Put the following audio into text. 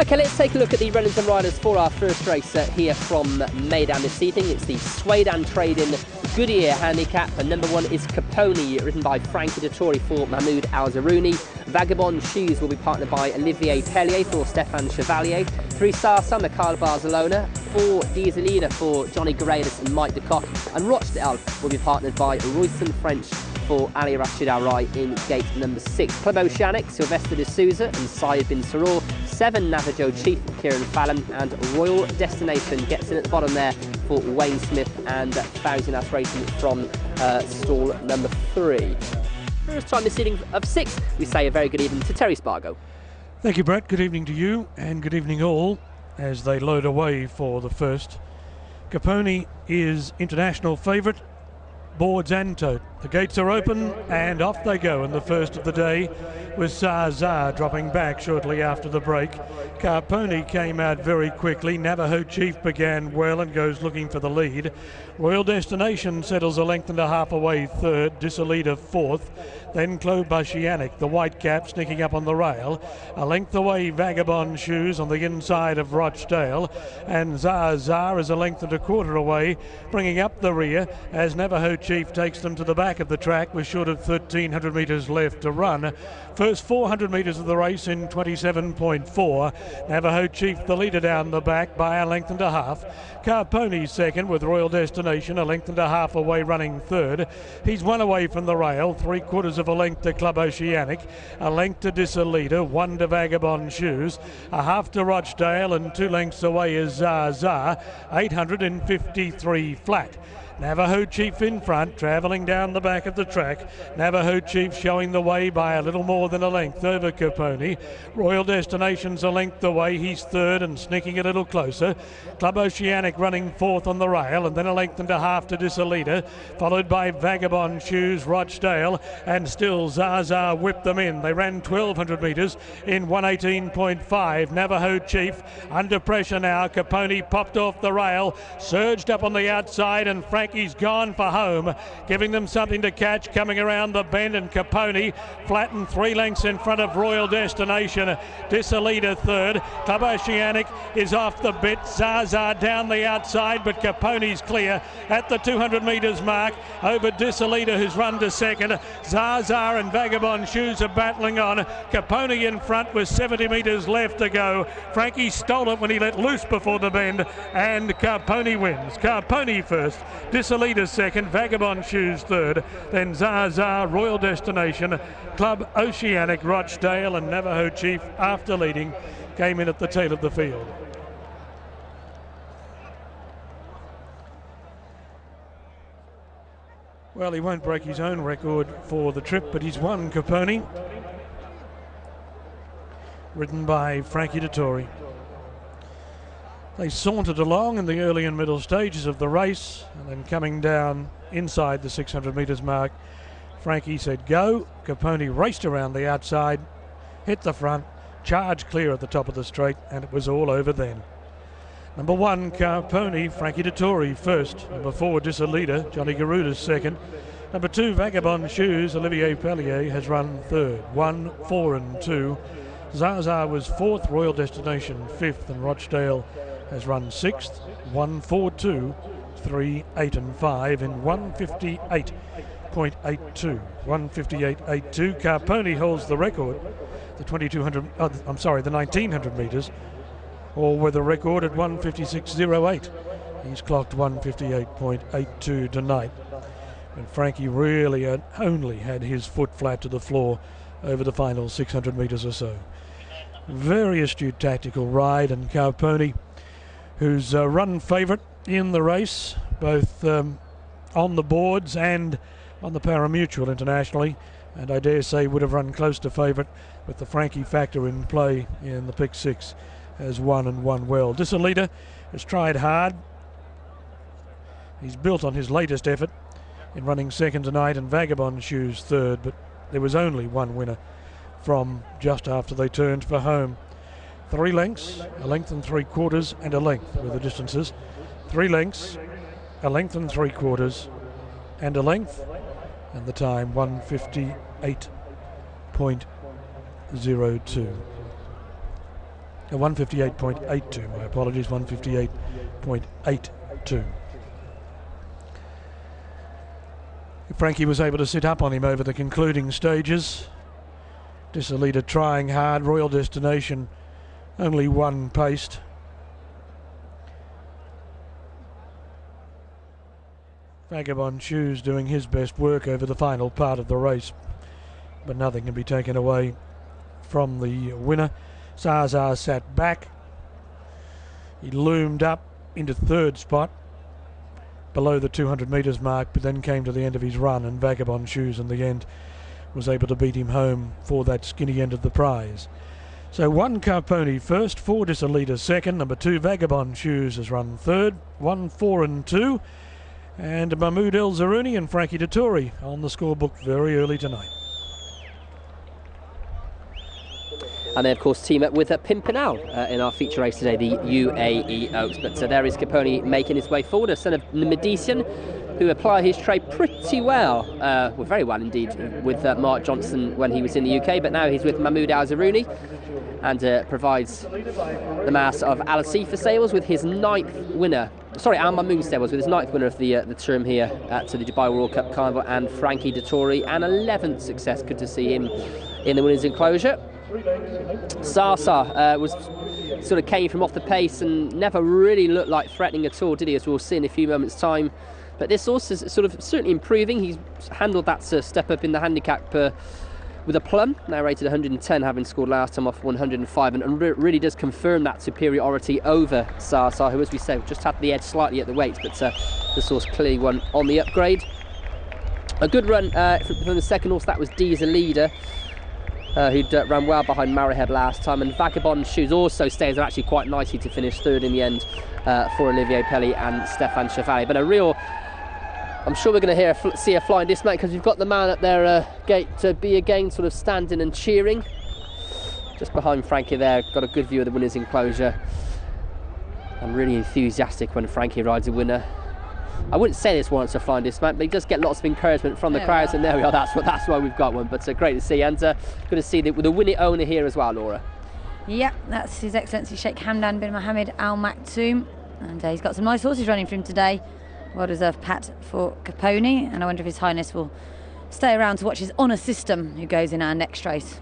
Okay, let's take a look at the runners and riders for our first race here from Meydan this evening. It's the Swaidan trade-in Goodyear Handicap, and number 1 is Capponi, ridden by Frankie Dettori for Mahmoud Al-Zarouni. Vagabond Shoes will be partnered by Olivier Pellier for Stefan Chevalier. 3 Sasa, Mikhail Barcelona. 4 Disa Leader for Johnny Guerreiras and Mike de Kock. And Rochdale will be partnered by Royston French for Ali Rashid Al-Rai in gate number 6. Club Oceanic, Sylvester de Souza and Syed bin Saror. 7 Navajo Chief, Kieran Fallon, and Royal Destination gets in at the bottom there for Wayne Smith and Thousand Aspirations from stall number 3. First time this evening of 6, we say a very good evening to Terry Spargo. Thank you, Brett. Good evening to you, and good evening all as they load away for the first. Capponi is international favourite, boards and tote. The gates are open and off they go, and the first of the day was Zaza dropping back shortly after the break. Capponi came out very quickly. Navajo Chief began well and goes looking for the lead. Royal Destination settles a length and a half away third. Disa Leader fourth. Then Club Oceanic, the white cap, sneaking up on the rail. A length away Vagabond Shoes on the inside of Rochdale. And Zaza is a length and a quarter away, bringing up the rear as Navajo Chief takes them to the back of the track with short of 1,300 metres left to run. First 400 metres of the race in 27.4. Navajo Chief the leader down the back by a length and a half. Capponi second with Royal Destination a length and a half away running third. He's 1 away from the rail, 3/4 of a length to Club Oceanic, a length to Disa Leader, 1 to Vagabond Shoes, a half to Rochdale, and 2 lengths away is Zaza, 853 flat. Navajo Chief in front, travelling down the back of the track. Navajo Chief showing the way by a little more than a length over Capponi. Royal Destination's a length away, he's third and sneaking a little closer. Club Oceanic running fourth on the rail, and then a length and a half to Disa Leader, followed by Vagabond Shoes, Rochdale, and still Zaza whipped them in. They ran 1,200 metres in 1:18.5. Navajo Chief under pressure now. Capponi popped off the rail, surged up on the outside, and Frankie's gone for home, giving them something to catch coming around the bend, and Capponi flattened 3 lengths in front of Royal Destination. Disa Leader third. Club Oceanic is off the bit. Zaza down the outside, but Capponi's clear at the 200 metres mark over Disa Leader, who's run to second. Zaza and Vagabond Shoes are battling on. Capponi in front with 70 metres left to go. Frankie stole it when he let loose before the bend, and Capponi wins. Capponi first, Disa Leader second, Vagabond Shoes third, then Zaza, Royal Destination, Club Oceanic, Rochdale, and Navajo Chief, after leading, came in at the tail of the field. Well, he won't break his own record for the trip, but he's won, Capponi, ridden by Frankie Dettori. They sauntered along in the early and middle stages of the race, and then coming down inside the 600 metres mark, Frankie said go. Capponi raced around the outside, hit the front, charged clear at the top of the straight, and it was all over then. Number 1, Capponi, Frankie Dettori first. Number 4, Disa Leader, Johnny Guerreiras second. Number 2, Vagabond Shoes, Olivier Pellier has run third. 1, 4 and 2. Zaza was fourth, Royal Destination fifth, and Rochdale has run 6th, 1, 4, 2, 3, 8 and 5 in 158.82. 158.82. Capponi holds the record, the 1900 metres, or with a record at 156.08. He's clocked 158.82 tonight. And Frankie really only had his foot flat to the floor over the final 600 metres or so. Very astute tactical ride, and Capponi, who's a run favourite in the race, both on the boards and on the pari-mutuel internationally, and I dare say would have run close to favourite with the Frankie factor in play in the pick 6, has won and won well. Disa Leader has tried hard. He's built on his latest effort in running second tonight, and Vagabond Shoes third, but there was only one winner from just after they turned for home. 3 lengths, a length and 3/4 and a length were the distances. 3 lengths, a length and 3/4 and a length, and the time 158.02. 158.82, my apologies, 158.82. Frankie was able to sit up on him over the concluding stages. Disa Leader trying hard, Royal Destination only one paced. Vagabond Shoes doing his best work over the final part of the race, but nothing can be taken away from the winner. Zaza sat back. He loomed up into third spot below the 200 metres mark, but then came to the end of his run, and Vagabond Shoes in the end was able to beat him home for that skinny end of the prize. So 1 Capponi first, 4 Disa Leader second, number 2 Vagabond Shoes has run third, 1, 4 and 2, and Mahmoud El Zarouni and Frankie Dettori on the scorebook very early tonight. And they, of course, team up with Pimpernel in our feature race today, the UAE Oaks. But there is Capponi making his way forward, a son of Medici, who applied his trade pretty well, very well indeed, with Mark Johnson when he was in the UK. But now he's with Mahmoud El Zarouni and provides the mass of Al Asifa Sables with his 9th winner. Sorry, Al Mamoon Stables with his 9th winner of the term here at the Dubai World Cup Carnival, and Frankie Dettori, an 11th success. Good to see him in the winners' enclosure. Sasa was sort of came from off the pace and never really looked like threatening at all, did he? As we'll see in a few moments' time. But this also is sort of certainly improving. He's handled that step up in the handicap with a plum, now rated 110, having scored last time off 105, and really does confirm that superiority over Sasa, who, as we said, just had the edge slightly at the weights, but the horse clearly won on the upgrade. A good run from the second horse, that was Disa Leader, who'd ran well behind Marrahead last time, and Vagabond Shoes also stays there actually quite nicely to finish third in the end for Olivier Pelly and Stéphane Chevalier. But a real, I'm sure we're going to see a flying dismount, because you've got the man up there, gate to be again sort of standing and cheering. Just behind Frankie there, got a good view of the winner's enclosure. I'm really enthusiastic when Frankie rides a winner. I wouldn't say this warrants a flying dismount, but he does get lots of encouragement from the crowds, and there we are, that's why we've got one. But great to see, and good to see the winning owner here as well, Laura. Yeah, that's His Excellency Sheikh Hamdan bin Mohammed Al Maktoum, and he's got some nice horses running for him today. Well deserved pat for Capponi, and I wonder if His Highness will stay around to watch his honour system, who goes in our next race.